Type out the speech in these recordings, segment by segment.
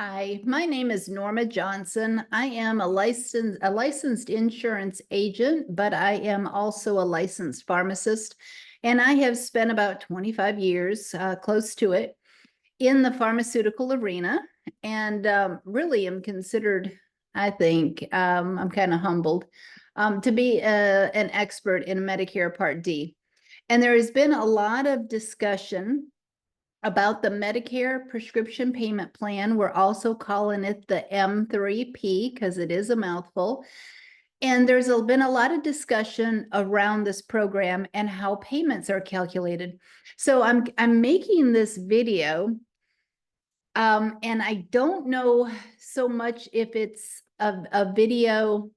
Hi, my name is Norma Johnson. I am a licensed insurance agent, but I am also a licensed pharmacist. And I have spent about 25 years, close to it, in the pharmaceutical arena. And really am considered, I think, I'm kind of humbled, to be an expert in Medicare Part D. And there has been a lot of discussion about the Medicare prescription payment plan. We're also calling it the M3P because it is a mouthful. And there's been a lot of discussion around this program and how payments are calculated. So I'm making this video, and I don't know so much if it's a video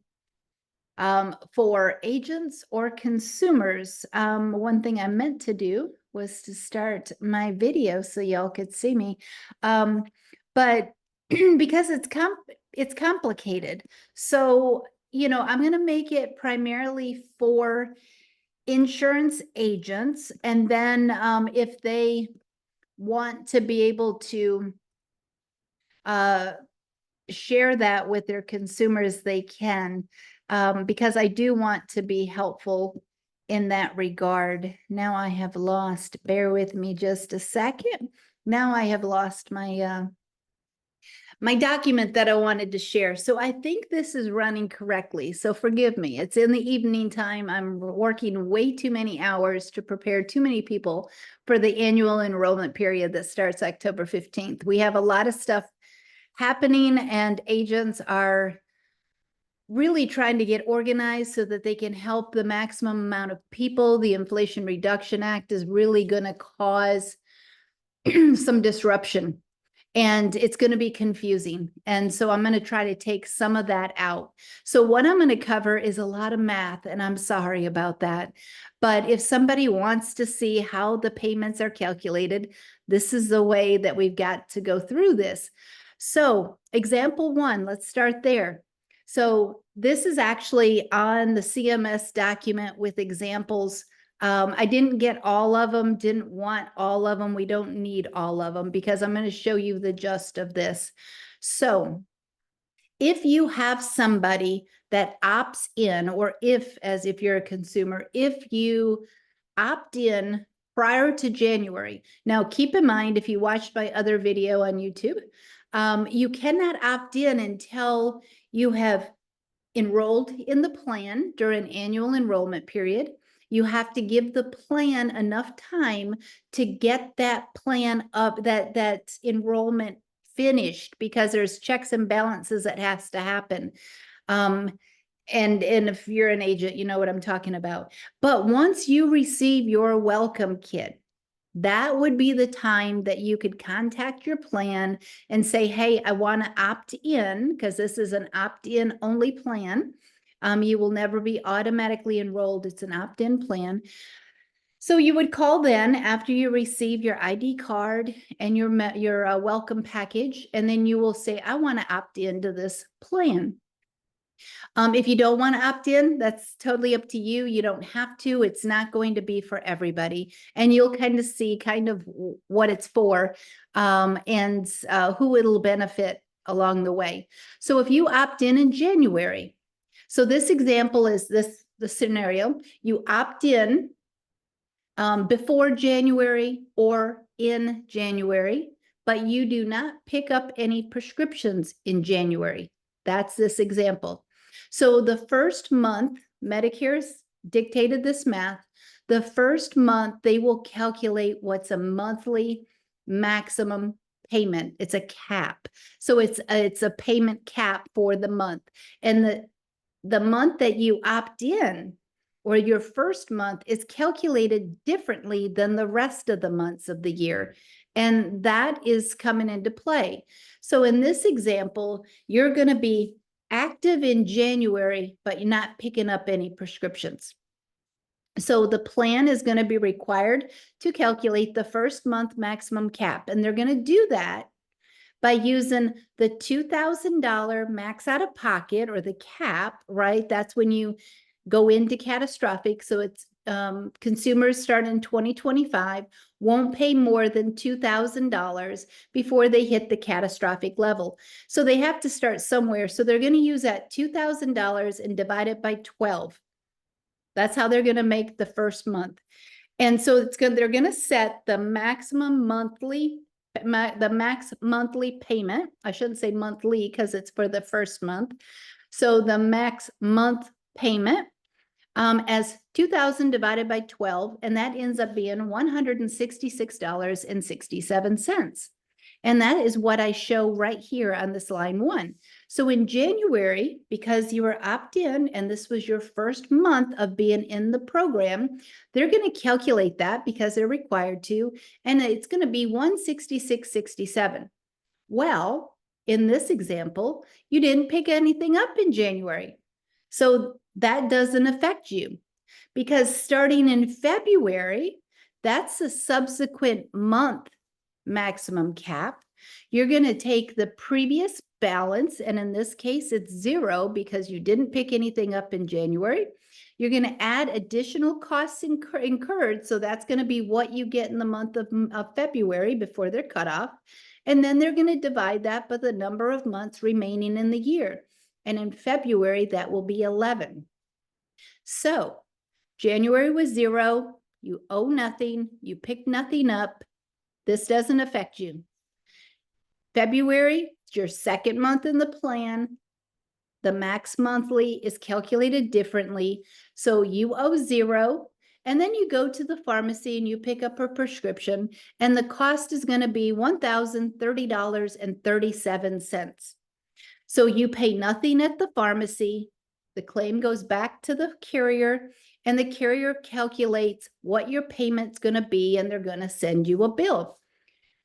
for agents or consumers. One thing I meant to do was to start my video so y'all could see me. But because it's complicated. So, I'm going to make it primarily for insurance agents. And then if they want to be able to share that with their consumers, they can, because I do want to be helpful in that regard. Now I have lost, bear with me just a second. Now I have lost my my document that I wanted to share. So I think this is running correctly. So forgive me. It's in the evening time. I'm working way too many hours to prepare too many people for the annual enrollment period that starts October 15th. We have a lot of stuff happening, and agents are really trying to get organized so that they can help the maximum amount of people. The Inflation Reduction Act is really going to cause some disruption, and it's going to be confusing. And so I'm going to try to take some of that out. So what I'm going to cover is a lot of math, and I'm sorry about that. But if somebody wants to see how the payments are calculated, this is the way that we've got to go through this. So example one, let's start there. So this is actually on the CMS document with examples. I didn't get all of them, didn't want all of them. We don't need all of them because I'm going to show you the gist of this. So if you have somebody that opts in, or if you're a consumer, if you opt in prior to January. Now, keep in mind, if you watched my other video on YouTube, you cannot opt in until you have enrolled in the plan during annual enrollment period. You have to give the plan enough time to get that plan up, that enrollment finished, because there's checks and balances that has to happen. And if you're an agent, you know what I'm talking about. But once you receive your welcome kit, that would be the time that you could contact your plan and say, hey, I want to opt in, because this is an opt-in only plan. You will never be automatically enrolled. It's an opt-in plan. So you would call then after you receive your ID card and your welcome package, and then you will say, I want to opt into this plan. If you don't want to opt in, that's totally up to you. You don't have to. It's not going to be for everybody. And you'll kind of see what it's for, and who it'll benefit along the way. So if you opt in January, so this example is the scenario, you opt in before January or in January, but you do not pick up any prescriptions in January. That's this example. So the first month, Medicare's dictated this math. The first month, they will calculate what's a monthly maximum payment. It's a cap. So it's a payment cap for the month. And the month that you opt in, or your first month, is calculated differently than the rest of the months of the year. And that is coming into play. So in this example, you're going to be active in January, but you're not picking up any prescriptions. So the plan is going to be required to calculate the first month maximum cap. And they're going to do that by using the $2,000 max out of pocket, or the cap, right? That's when you go into catastrophic. So it's consumers start in 2025 won't pay more than $2,000 before they hit the catastrophic level. So they have to start somewhere. So they're going to use that $2,000 and divide it by 12. That's how they're going to make the first month. And so they're going to set the max monthly payment. I shouldn't say monthly because it's for the first month. So the max month payment as 2,000 divided by 12, and that ends up being $166.67. And that is what I show right here on this line 1. So in January, because you were opt-in and this was your first month of being in the program, they're going to calculate that because they're required to, and it's going to be $166.67. Well, in this example, you didn't pick anything up in January. So that doesn't affect you because starting in February, that's a subsequent month maximum cap. You're going to take the previous balance, and in this case, it's 0 because you didn't pick anything up in January. You're going to add additional costs incurred, so that's going to be what you get in the month of February before they're cut off. And then they're going to divide that by the number of months remaining in the year. And in February, that will be 11. So January was 0. You owe nothing. You picked nothing up. This doesn't affect you. February, it's your second month in the plan. The max monthly is calculated differently. So you owe 0. And then you go to the pharmacy and you pick up a prescription, and the cost is going to be $1,030.37. So you pay nothing at the pharmacy. The claim goes back to the carrier, and the carrier calculates what your payment's going to be, and they're going to send you a bill.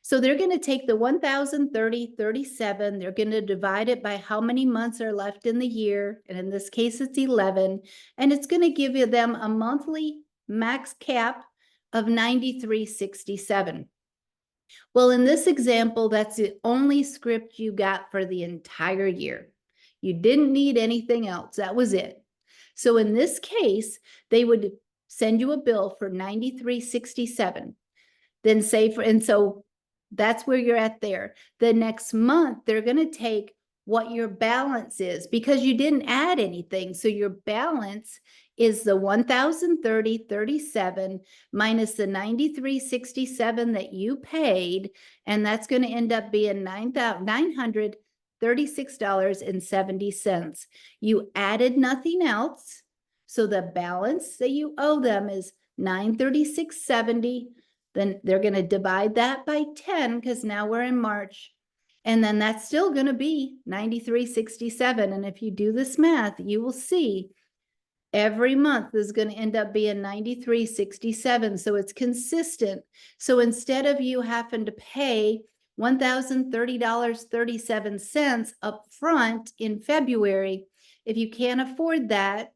So they're going to take the $1,030.37, they're going to divide it by how many months are left in the year, and in this case, it's 11, and it's going to give you them a monthly max cap of $93.67. Well, in this example, that's the only script you got for the entire year. You didn't need anything else. That was it. So in this case, they would send you a bill for $93.67. Then say and so that's where you're at there. The next month, they're going to take what your balance is because you didn't add anything. So your balance is the $1,030.37 minus the $93.67 that you paid, and that's going to end up being $936.70. You added nothing else, so the balance that you owe them is $936.70. Then they're going to divide that by 10 because now we're in March. And then that's still going to be $93.67. And if you do this math, you will see every month is going to end up being $93.67. So it's consistent. So instead of you having to pay $1,030.37 up front in February, if you can't afford that,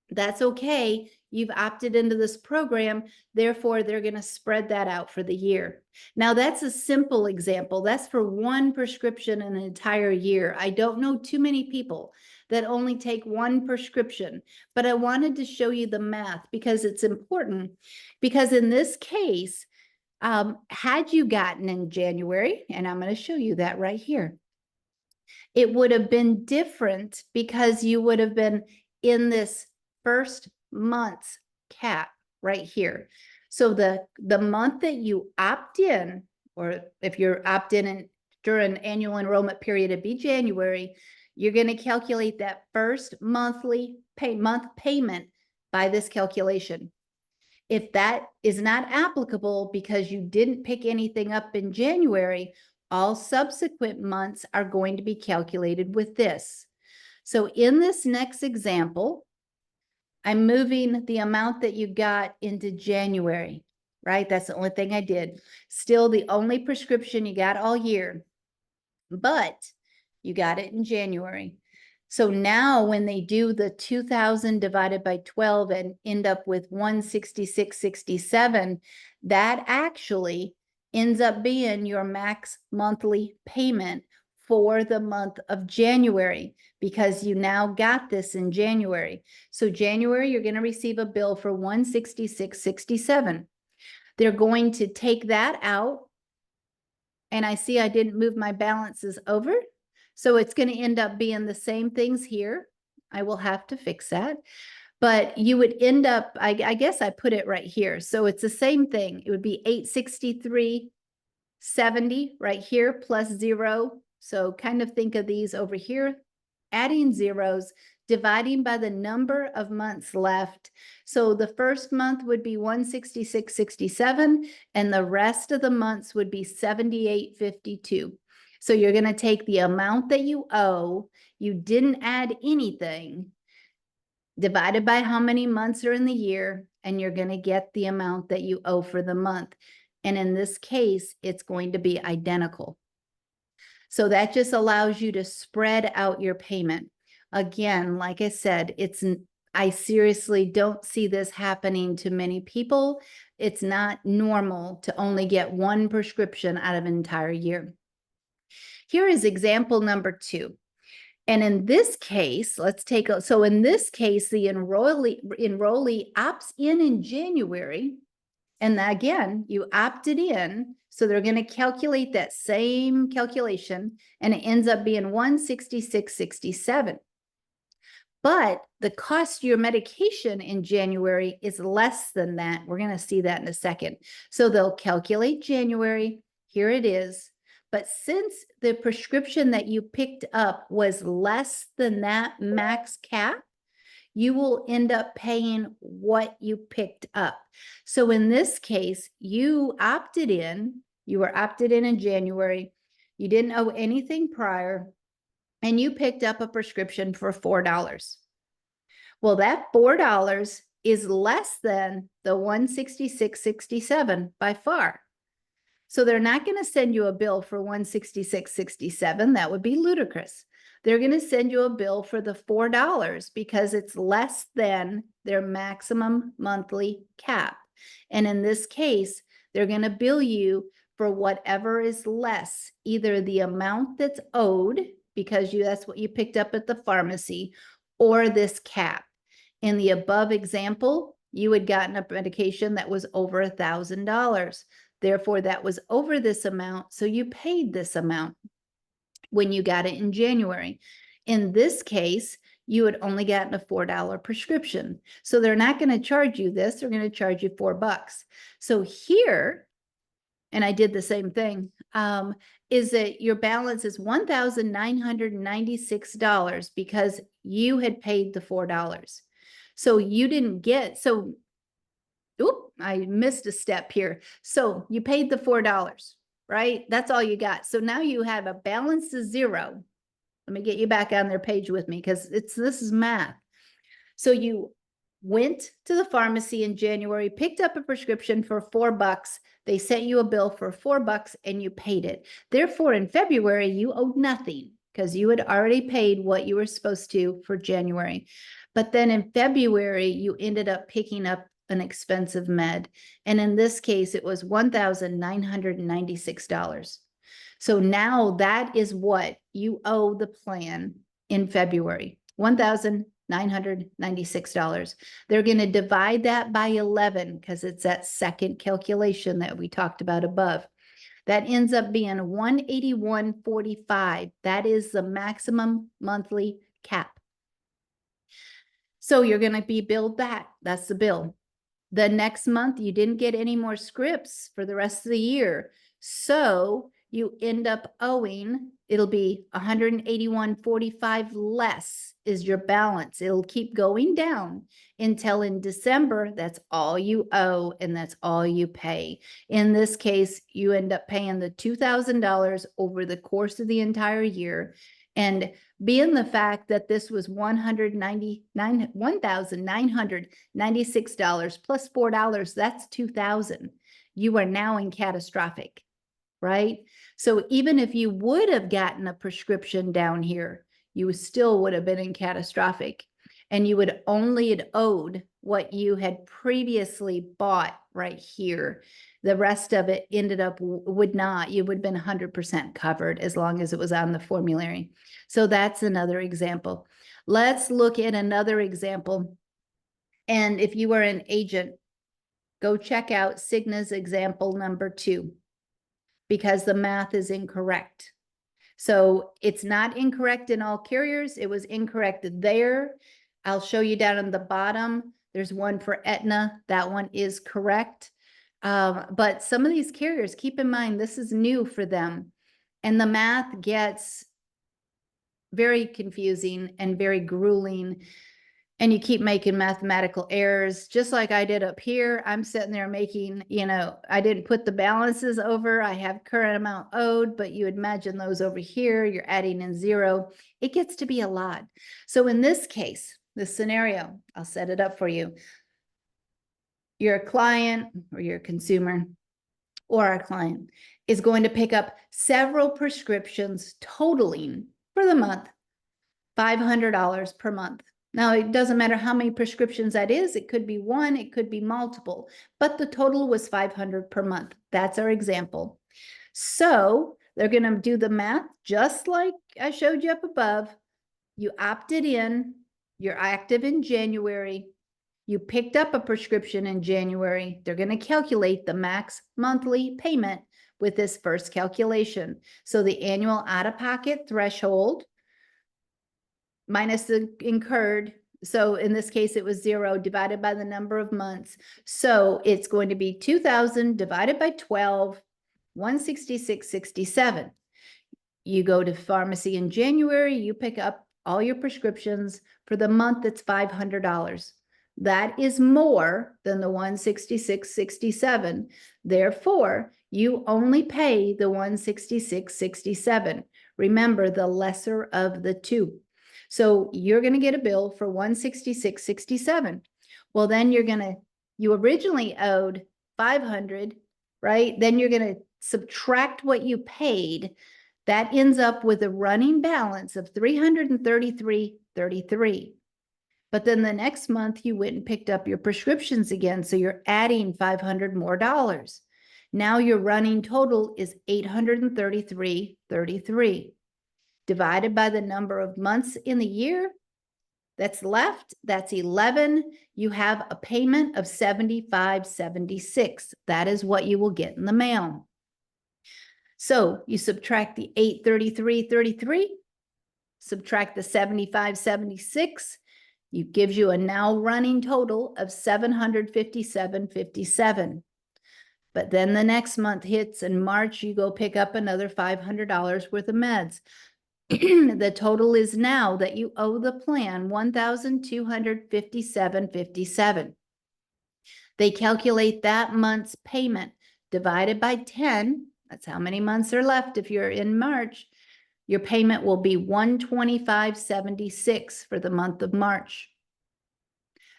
that's okay. You've opted into this program. Therefore, they're going to spread that out for the year. Now, that's a simple example. That's for one prescription in an entire year. I don't know too many people that only take one prescription, but I wanted to show you the math because it's important. Because in this case, had you gotten in January, and I'm going to show you that right here, it would have been different because you would have been in this first month's cap right here. So the month that you opt in, or if you're opt in during annual enrollment period, it'd be January, you're going to calculate that first month payment by this calculation. If that is not applicable because you didn't pick anything up in January, all subsequent months are going to be calculated with this. So in this next example, I'm moving the amount that you got into January, right? That's the only thing I did. Still the only prescription you got all year, but you got it in January. So now when they do the 2,000 divided by 12 and end up with 166.67, that actually ends up being your max monthly payment for the month of January, because you now got this in January. So January, you're going to receive a bill for $166.67. They're going to take that out. And I see I didn't move my balances over. So it's going to end up being the same things here. I will have to fix that. But you would end up, I guess I put it right here. So it's the same thing. It would be $863.70 right here plus 0. So kind of think of these over here, adding zeros, dividing by the number of months left. So the first month would be $166.67, and the rest of the months would be $78.52. So you're going to take the amount that you owe, you didn't add anything, divided by how many months are in the year, and you're going to get the amount that you owe for the month. And in this case, it's going to be identical. So that just allows you to spread out your payment. Again, like I said, I seriously don't see this happening to many people. It's not normal to only get one prescription out of an entire year. Here is example number 2. And in this case, let's take a, so in this case, the enrollee opts in January. And again, you opted in, so they're going to calculate that same calculation, and it ends up being $166.67. But the cost of your medication in January is less than that. We're going to see that in a second. So they'll calculate January. Here it is. But since the prescription that you picked up was less than that max cap, you will end up paying what you picked up. So in this case, you were opted in in January, you didn't owe anything prior, and you picked up a prescription for $4. Well, that $4 is less than the $166.67 by far. So they're not going to send you a bill for $166.67. That would be ludicrous. They're going to send you a bill for the $4 because it's less than their maximum monthly cap. And in this case, they're going to bill you for whatever is less, either the amount that's owed because that's what you picked up at the pharmacy, or this cap. In the above example, you had gotten a medication that was over $1,000. Therefore, that was over this amount, so you paid this amount when you got it in January. In this case, you had only gotten a $4 prescription. So they're not going to charge you this, they're going to charge you $4. So here, and I did the same thing, is that your balance is $1,996 because you had paid the $4. So you didn't get, so, oop, I missed a step here. So you paid the $4, right? That's all you got. So now you have a balance of 0. Let me get you back on their page with me because this is math. So you went to the pharmacy in January, picked up a prescription for $4. They sent you a bill for $4 and you paid it. Therefore, in February, you owed nothing because you had already paid what you were supposed to for January. But then in February, you ended up picking up an expensive med. And in this case, it was $1,996. So now that is what you owe the plan in February, $1,996. They're going to divide that by 11 because it's that second calculation that we talked about above. That ends up being $181.45. That is the maximum monthly cap. So you're going to be billed that. That's the bill. The next month, you didn't get any more scripts for the rest of the year. So you end up owing, it'll be $181.45 less is your balance. It'll keep going down until in December, that's all you owe and that's all you pay. In this case, you end up paying the $2,000 over the course of the entire year. And being the fact that this was $1,996 plus $4, that's $2,000. You are now in catastrophic, right? So even if you would have gotten a prescription down here, you still would have been in catastrophic, and you would only had owed what you had previously bought right here. The rest of it ended up would not, you would have been 100% covered as long as it was on the formulary. So that's another example. Let's look at another example. And if you are an agent, go check out Cigna's example number 2, because the math is incorrect. So it's not incorrect in all carriers. It was incorrect there. I'll show you down on the bottom. There's one for Aetna. That one is correct. But some of these carriers, keep in mind, this is new for them. And the math gets very confusing and very grueling. And you keep making mathematical errors, just like I did up here. I'm sitting there making, I didn't put the balances over. I have current amount owed, but you imagine those over here, you're adding in 0. It gets to be a lot. So in this case, this scenario, I'll set it up for you. You're a client or you're a consumer, or our client is going to pick up several prescriptions totaling for the month, $500 per month. Now, it doesn't matter how many prescriptions that is. It could be one, it could be multiple, but the total was $500 per month. That's our example. So they're going to do the math just like I showed you up above. You opted in, you're active in January, you picked up a prescription in January. They're going to calculate the max monthly payment with this first calculation. So the annual out-of-pocket threshold minus the incurred. So in this case, it was 0 divided by the number of months. So it's going to be 2,000 divided by 12, 166.67. You go to pharmacy in January, you pick up all your prescriptions. For the month, it's $500. That is more than the 166.67. Therefore, you only pay the 166.67. Remember, the lesser of the two. So you're going to get a bill for 166.67. Well, then you originally owed 500, right? Then you're going to subtract what you paid. That ends up with a running balance of 333.33. But then the next month you went and picked up your prescriptions again. So you're adding $500 more. Now your running total is 833.33. Divided by the number of months in the year that's left, that's 11. You have a payment of $75.76. That is what you will get in the mail. So you subtract the 833.33, subtract the 75.76. It gives you a now running total of $757.57. But then the next month hits in March, you go pick up another $500 worth of meds. The total is now that you owe the plan $1,257.57. They calculate that month's payment divided by 10. That's how many months are left. If you're in March, your payment will be $125.76 for the month of March.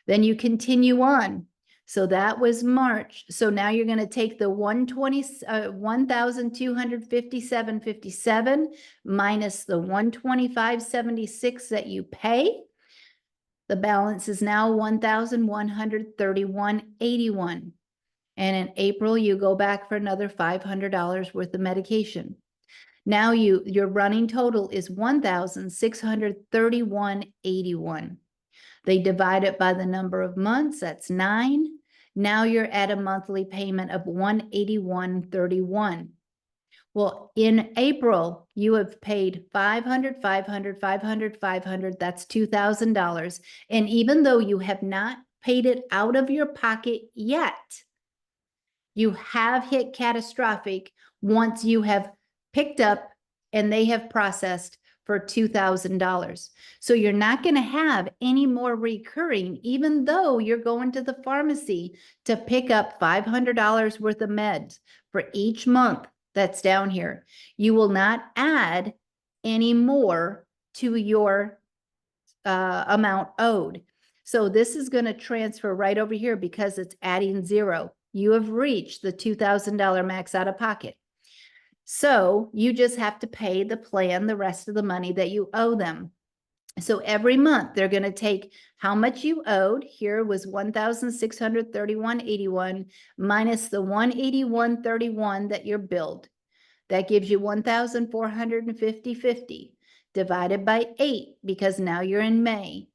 Then you continue on. So that was March. So now you're going to take the $1,257.57 minus the $125.76 that you pay. The balance is now $1,131.81. And in April, you go back for another $500 worth of medication. Now your running total is $1,631.81. They divide it by the number of months, that's 9. Now you're at a monthly payment of $181.31. Well, in April, you have paid $500, $500, $500, $500, that's $2,000. And even though you have not paid it out of your pocket yet, you have hit catastrophic once you have picked up and they have processed for $2,000. So you're not going to have any more recurring, even though you're going to the pharmacy to pick up $500 worth of meds for each month that's down here. You will not add any more to your amount owed. So this is going to transfer right over here because it's adding 0. You have reached the $2,000 max out of pocket. So you just have to pay the plan the rest of the money that you owe them. So every month they're going to take how much you owed. Here was 1,631.81 minus the 181.31 that you're billed. That gives you 1,450.50 divided by 8 because now you're in May.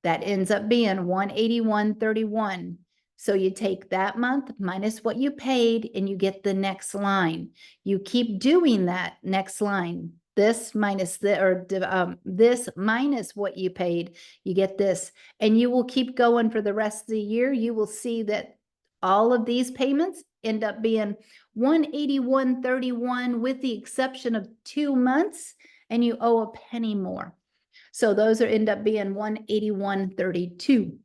That ends up being 181.31. So you take that month minus what you paid and you get the next line. You keep doing that next line. This minus this minus what you paid, you get this, and you will keep going for the rest of the year. You will see that all of these payments end up being 181.31 with the exception of 2 months, and you owe a penny more. So those are end up being 181.32,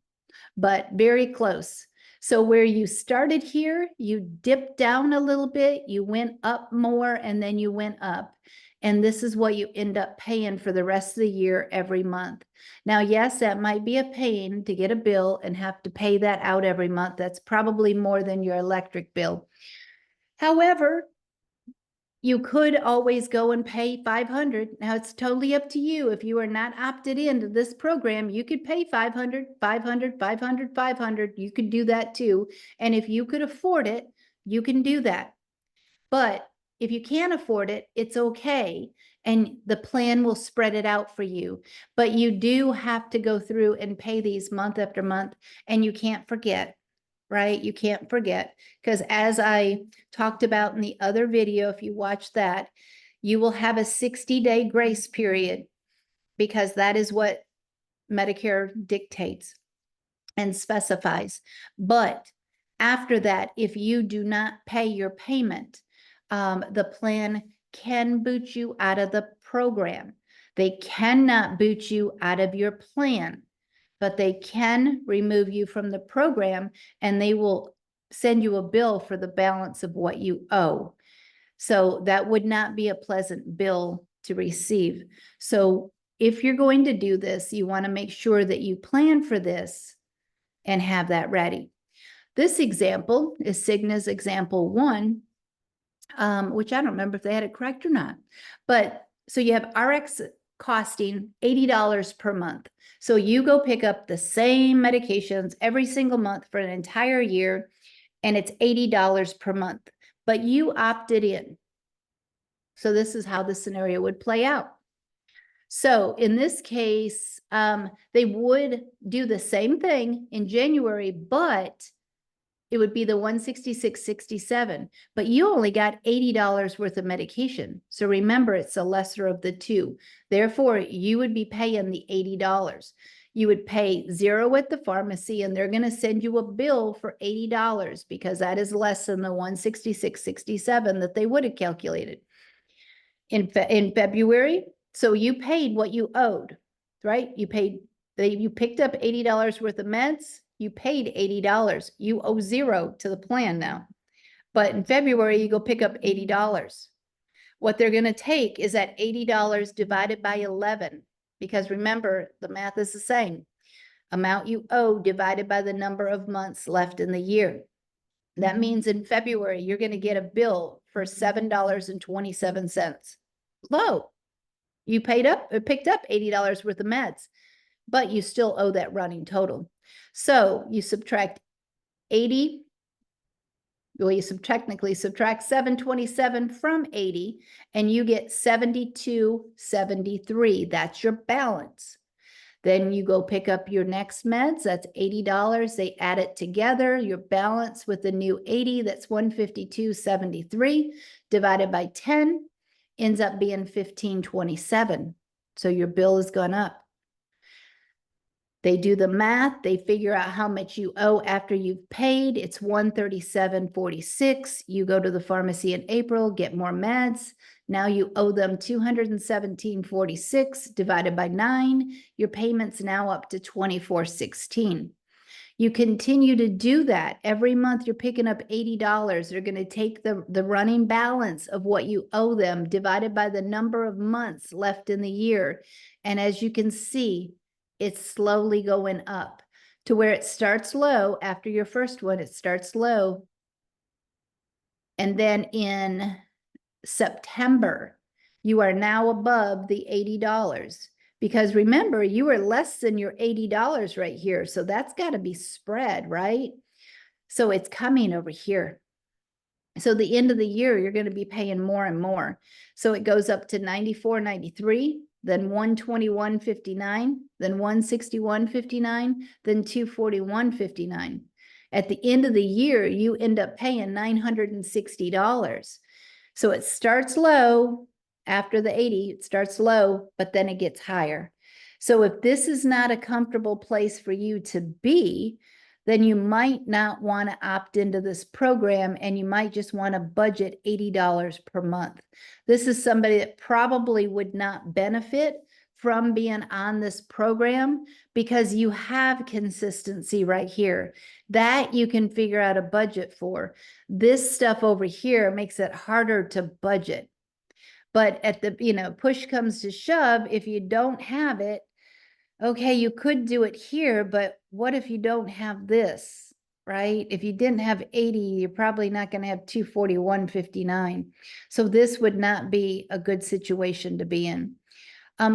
but very close. So where you started here, you dipped down a little bit, you went up more, and then you went up. And this is what you end up paying for the rest of the year every month. Now, yes, that might be a pain to get a bill and have to pay that out every month. That's probably more than your electric bill. However, you could always go and pay 500. Now it's totally up to you. If you are not opted into this program, you could pay 500, 500, 500, 500. You could do that too. And if you could afford it, you can do that. But if you can't afford it, it's okay. And the plan will spread it out for you. But you do have to go through and pay these month after month, and you can't forget. Right? You can't forget, because as I talked about in the other video, if you watch that, you will have a 60-day grace period because that is what Medicare dictates and specifies. But after that, if you do not pay your payment, the plan can boot you out of the program. They cannot boot you out of your plan, but they can remove you from the program and they will send you a bill for the balance of what you owe. So that would not be a pleasant bill to receive. So if you're going to do this, you want to make sure that you plan for this and have that ready. This example is Cigna's example 1, which I don't remember if they had it correct or not. But so you have RX costing $80 per month. So you go pick up the same medications every single month for an entire year, and it's $80 per month, but you opted in. So this is how the scenario would play out. So in this case, they would do the same thing in January, but it would be the $166.67, but you only got $80 worth of medication. So remember, it's the lesser of the two. Therefore, you would be paying the $80. You would pay $0 at the pharmacy, and they're going to send you a bill for $80 because that is less than the $166.67 that they would have calculated. In February, so you paid what you owed, right? You picked up $80 worth of meds. You paid $80. You owe $0 to the plan now. But in February, you go pick up $80. What they're going to take is that $80 divided by 11, because remember, the math is the same. Amount you owe divided by the number of months left in the year. That means in February, you're going to get a bill for $7.27. Low. You picked up $80 worth of meds, but you still owe that running total. So you subtract 80. Well, you technically subtract 727 from 80, and you get 72.73. That's your balance. Then you go pick up your next meds. That's $80. They add it together. Your balance with the new 80, that's 152.73 divided by 10 ends up being 1527. So your bill has gone up. They do the math. They figure out how much you owe after you've paid. It's $137.46. You go to the pharmacy in April, get more meds. Now you owe them $217.46 divided by 9. Your payment's now up to $24.16. You continue to do that. Every month you're picking up $80. They're going to take the running balance of what you owe them divided by the number of months left in the year. And as you can see, it's slowly going up to where it starts low. After your first one, it starts low. And then in September, you are now above the $80. Because remember, you were less than your $80 right here. So that's got to be spread, right? So it's coming over here. So the end of the year, you're going to be paying more and more. So it goes up to 94.93, then 121.59, then 161.59, then 241.59. At the end of the year, you end up paying $960. So it starts low after the 80, it starts low, but then it gets higher. So if this is not a comfortable place for you to be, then you might not want to opt into this program and you might just want to budget $80 per month. This is somebody that probably would not benefit from being on this program because you have consistency right here that you can figure out a budget for. This stuff over here makes it harder to budget. But at the, push comes to shove, if you don't have it, okay, you could do it here, but what if you don't have this, right? If you didn't have 80, you're probably not going to have 241.59. So this would not be a good situation to be in.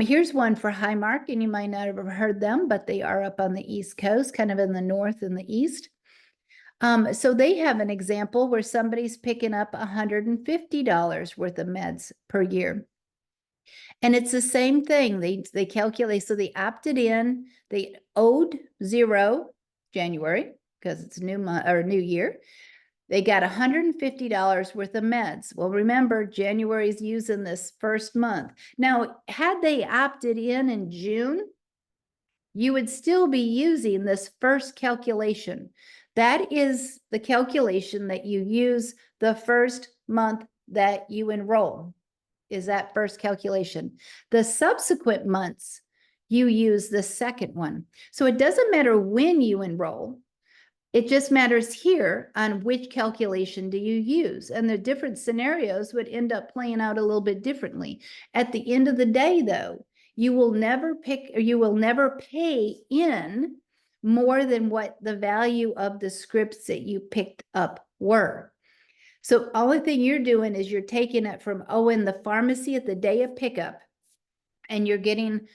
Here's one for Highmark, and you might not have heard them, but they are up on the East Coast, kind of in the north and the east. So they have an example where somebody's picking up $150 worth of meds per year. And it's the same thing. They calculate, so they opted in, they owed $0 January because it's new month or new year. They got $150 worth of meds. Well, remember, January's using this first month. Now, had they opted in June, you would still be using this first calculation. That is the calculation that you use the first month that you enroll. Is that first calculation. The subsequent months, you use the second one. So it doesn't matter when you enroll. It just matters here on which calculation do you use. And the different scenarios would end up playing out a little bit differently. At the end of the day, though, you will never pay in more than what the value of the scripts that you picked up were. So only thing you're doing is you're taking it from in the pharmacy at the day of pickup, and you're getting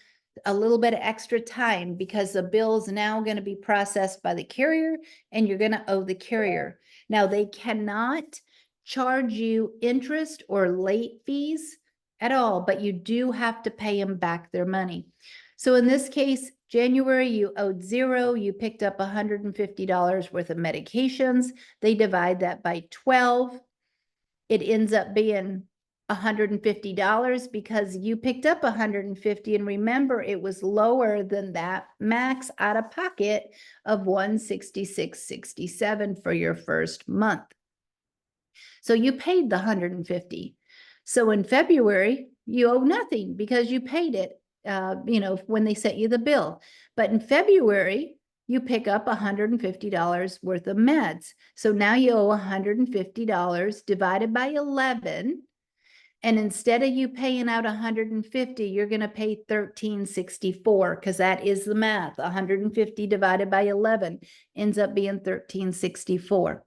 a little bit of extra time because the bill's now going to be processed by the carrier and you're going to owe the carrier. Now they cannot charge you interest or late fees at all, but you do have to pay them back their money. So in this case, January, you owed $0, you picked up $150 worth of medications. They divide that by 12. It ends up being $150 because you picked up $150, and remember, it was lower than that max out of pocket of $166.67 for your first month. So you paid the $150. So in February, you owe nothing because you paid it, when they sent you the bill. But in February, you pick up $150 worth of meds. So now you owe $150 divided by 11. And instead of you paying out $150, you're going to pay $13.64 because that is the math. $150 divided by 11 ends up being $13.64.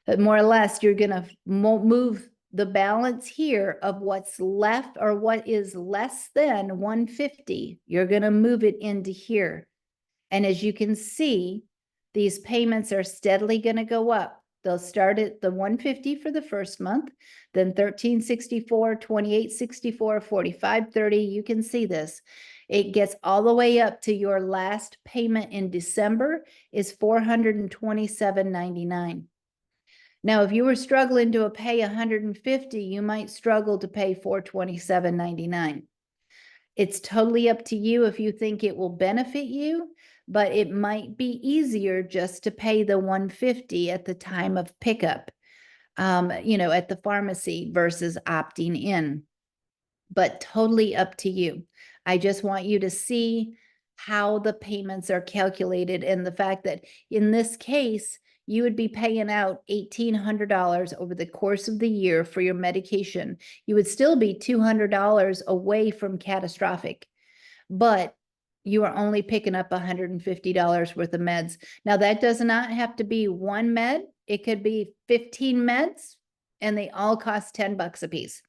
But more or less, you're going to move the balance here of what's left or what is less than $150. You're going to move it into here. And as you can see, these payments are steadily going to go up. They'll start at the $150 for the first month, then $13.64, $28.64, $45.30. You can see this. It gets all the way up to your last payment in December is $427.99. Now, if you were struggling to pay $150, you might struggle to pay $427.99. It's totally up to you if you think it will benefit you, but it might be easier just to pay the $150 at the time of pickup, at the pharmacy versus opting in. But totally up to you. I just want you to see how the payments are calculated and the fact that in this case, you would be paying out $1,800 over the course of the year for your medication. You would still be $200 away from catastrophic, but you are only picking up $150 worth of meds. Now, that does not have to be one med. It could be 15 meds, and they all cost $10 a piece.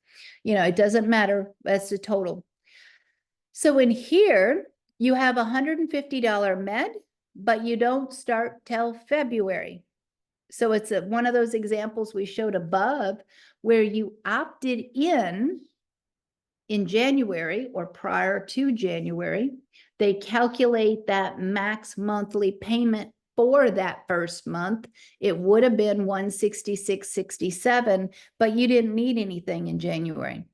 It doesn't matter. That's the total. So in here, you have $150 med, but you don't start till February. So it's one of those examples we showed above where you opted in January or prior to January. They calculate that max monthly payment for that first month. It would have been $166.67, but you didn't need anything in January.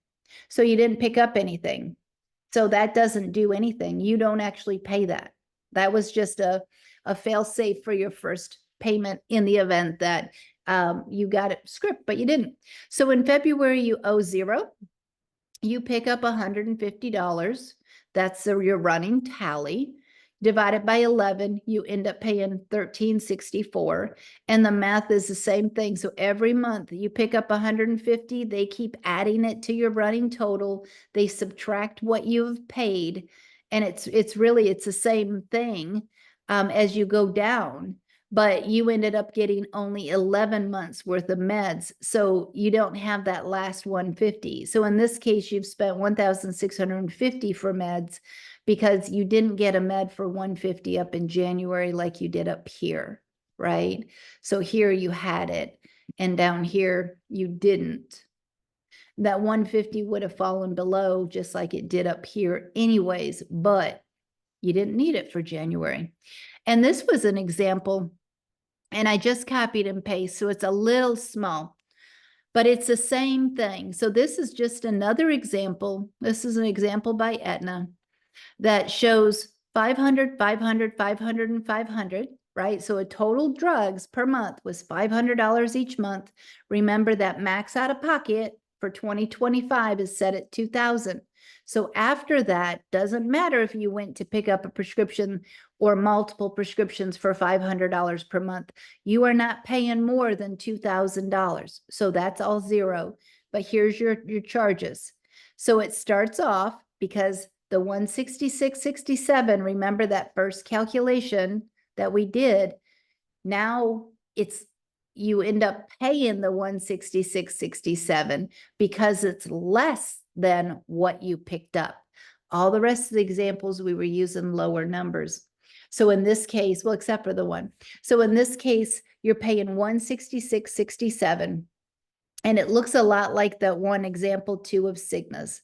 So you didn't pick up anything. So that doesn't do anything. You don't actually pay that. That was just a fail safe for your first payment in the event that you got it script, but you didn't. So in February, you owe zero. You pick up $150. That's your running tally. Divide it by 11, you end up paying $13.64. And the math is the same thing. So every month you pick up 150, they keep adding it to your running total. They subtract what you've paid. And it's the same thing as you go down. But you ended up getting only 11 months worth of meds. So you don't have that last 150. So in this case, you've spent 1,650 for meds because you didn't get a med for 150 up in January like you did up here, right? So here you had it, and down here you didn't. That 150 would have fallen below just like it did up here anyways, but you didn't need it for January. And this was an example, and I just copied and pasted, so it's a little small, but it's the same thing. So this is just another example. This is an example by Aetna that shows 500, 500, 500, and 500, right? So a total drugs per month was $500 each month. Remember that max out of pocket for 2025 is set at $2,000. So after that, doesn't matter if you went to pick up a prescription or multiple prescriptions for $500 per month, you are not paying more than $2,000. So that's all zero. But here's your charges. So it starts off because the 166.67, remember that first calculation that we did, now you end up paying the 166.67 because it's less than what you picked up. All the rest of the examples, we were using lower numbers. So in this case, well, except for the one. So in this case, you're paying 166.67, and it looks a lot like that one example 2 of Cigna's.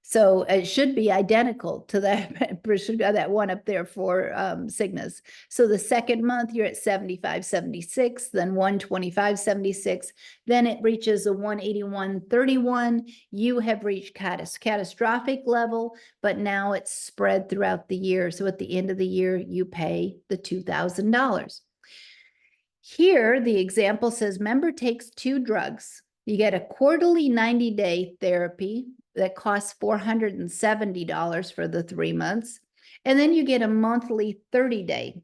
So it should be identical to that one up there for Cigna's. So the second month you're at 75.76, then 125.76, then it reaches a 181.31. You have reached catastrophic level, but now it's spread throughout the year. So at the end of the year, you pay the $2,000. Here, the example says member takes 2 drugs. You get a quarterly 90-day therapy that costs $470 for the 3 months. And then you get a monthly 30-day,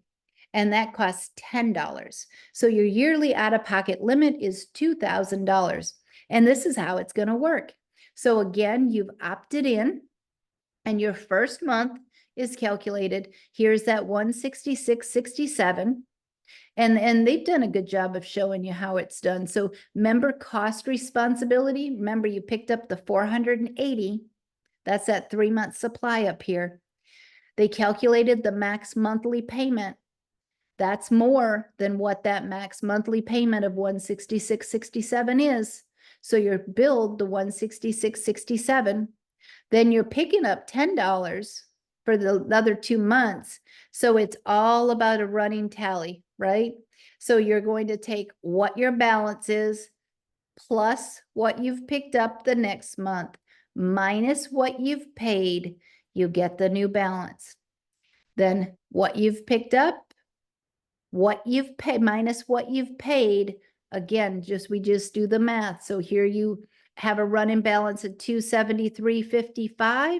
and that costs $10. So your yearly out-of-pocket limit is $2,000. And this is how it's going to work. So again, you've opted in, and your first month is calculated. Here's that 166.67. And they've done a good job of showing you how it's done. So member cost responsibility, remember you picked up the 480. That's that 3-month supply up here. They calculated the max monthly payment. That's more than what that max monthly payment of 166.67 is. So you're billed the 166.67. Then you're picking up $10 for the other 2 months. So it's all about a running tally, right? So you're going to take what your balance is plus what you've picked up the next month minus what you've paid, you get the new balance. Then what you've picked up, what you've paid minus what you've paid, again, we just do the math. So here you have a running balance of $273.55.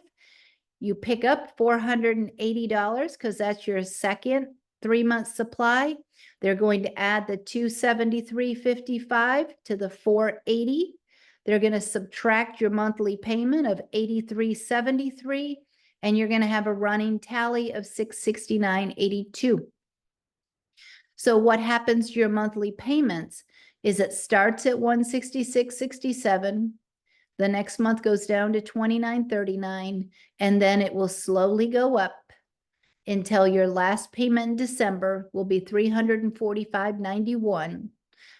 You pick up $480 because that's your second 3-month supply. They're going to add the $273.55 to the $480. They're going to subtract your monthly payment of $83.73, and you're going to have a running tally of $669.82. So what happens to your monthly payments is it starts at $166.67. The next month goes down to $29.39, and then it will slowly go up until your last payment in December will be $345.91.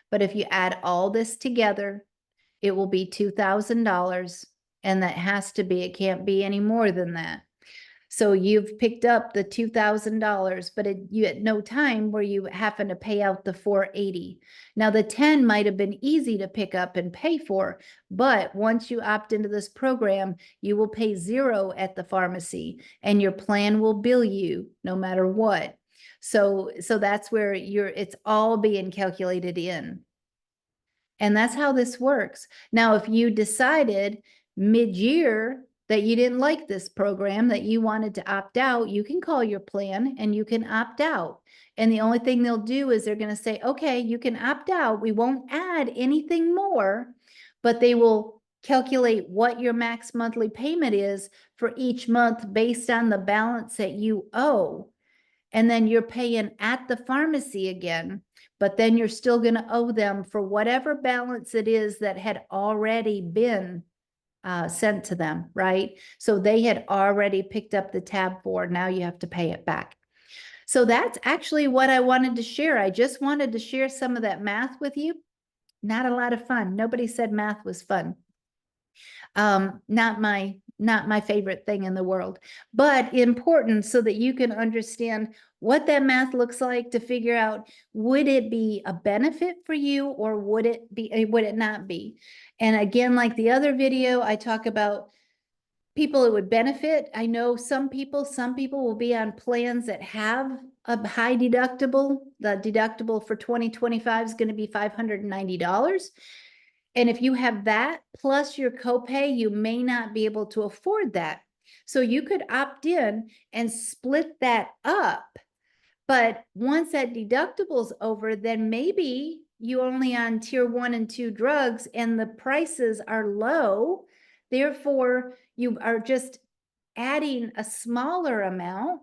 But if you add all this together, it will be $2,000, and that has to be, it can't be any more than that. So you've picked up the $2,000, but you at no time were you having to pay out the $480. Now the 10 might have been easy to pick up and pay for, but once you opt into this program, you will pay $0 at the pharmacy, and your plan will bill you no matter what. So that's where it's all being calculated in. And that's how this works. Now, if you decided mid-year that you didn't like this program, that you wanted to opt out, you can call your plan and you can opt out. And the only thing they'll do is they're going to say, okay, you can opt out. We won't add anything more, but they will calculate what your max monthly payment is for each month based on the balance that you owe. And then you're paying at the pharmacy again, but then you're still going to owe them for whatever balance it is that had already been sent to them, right? So they had already picked up the tab for, now you have to pay it back. So that's actually what I wanted to share. I just wanted to share some of that math with you. Not a lot of fun. Nobody said math was fun. Not my favorite thing in the world, but important so that you can understand what that math looks like to figure out, would it be a benefit for you or would it not be? And again, like the other video, I talk about people it would benefit. I know some people will be on plans that have a high deductible. The deductible for 2025 is going to be $590. And if you have that plus your copay, you may not be able to afford that. So you could opt in and split that up. But once that deductible's over, then maybe you only on tier 1 and 2 drugs and the prices are low. Therefore, you are just adding a smaller amount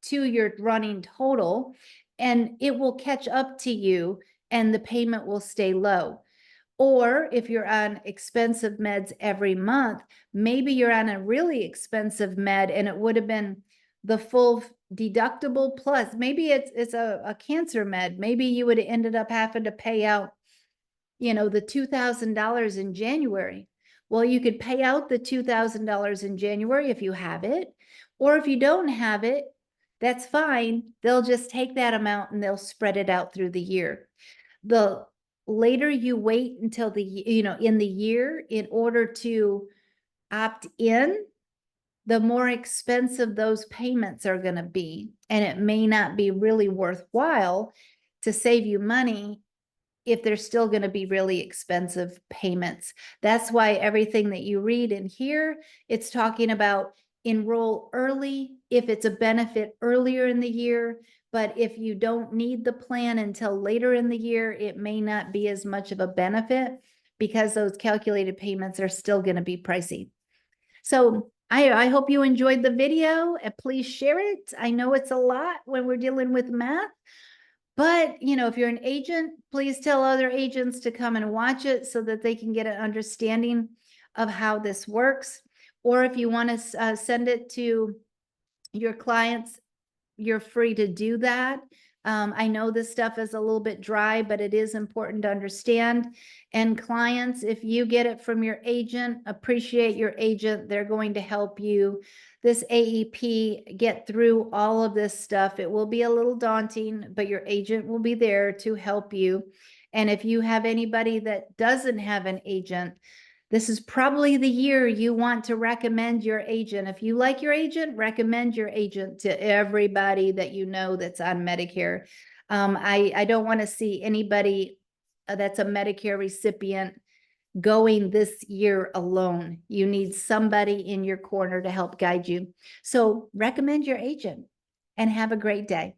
to your running total, and it will catch up to you and the payment will stay low. Or if you're on expensive meds every month, maybe you're on a really expensive med and it would have been the full deductible plus, maybe it's a cancer med. Maybe you would have ended up having to pay out, the $2,000 in January. Well, you could pay out the $2,000 in January if you have it, or if you don't have it, that's fine. They'll just take that amount and they'll spread it out through the year. The later you wait until in the year in order to opt in, the more expensive those payments are going to be. And it may not be really worthwhile to save you money if they're still going to be really expensive payments. That's why everything that you read in here, it's talking about enroll early if it's a benefit earlier in the year. But if you don't need the plan until later in the year, it may not be as much of a benefit because those calculated payments are still going to be pricey. So I hope you enjoyed the video, and please share it. I know it's a lot when we're dealing with math, but if you're an agent, please tell other agents to come and watch it so that they can get an understanding of how this works. Or if you want to send it to your clients, you're free to do that. I know this stuff is a little bit dry, but it is important to understand. And clients, if you get it from your agent, appreciate your agent. They're going to help you, this AEP, get through all of this stuff. It will be a little daunting, but your agent will be there to help you. And if you have anybody that doesn't have an agent, this is probably the year you want to recommend your agent. If you like your agent, recommend your agent to everybody that you know that's on Medicare. I don't want to see anybody that's a Medicare recipient going this year alone. You need somebody in your corner to help guide you. So recommend your agent and have a great day.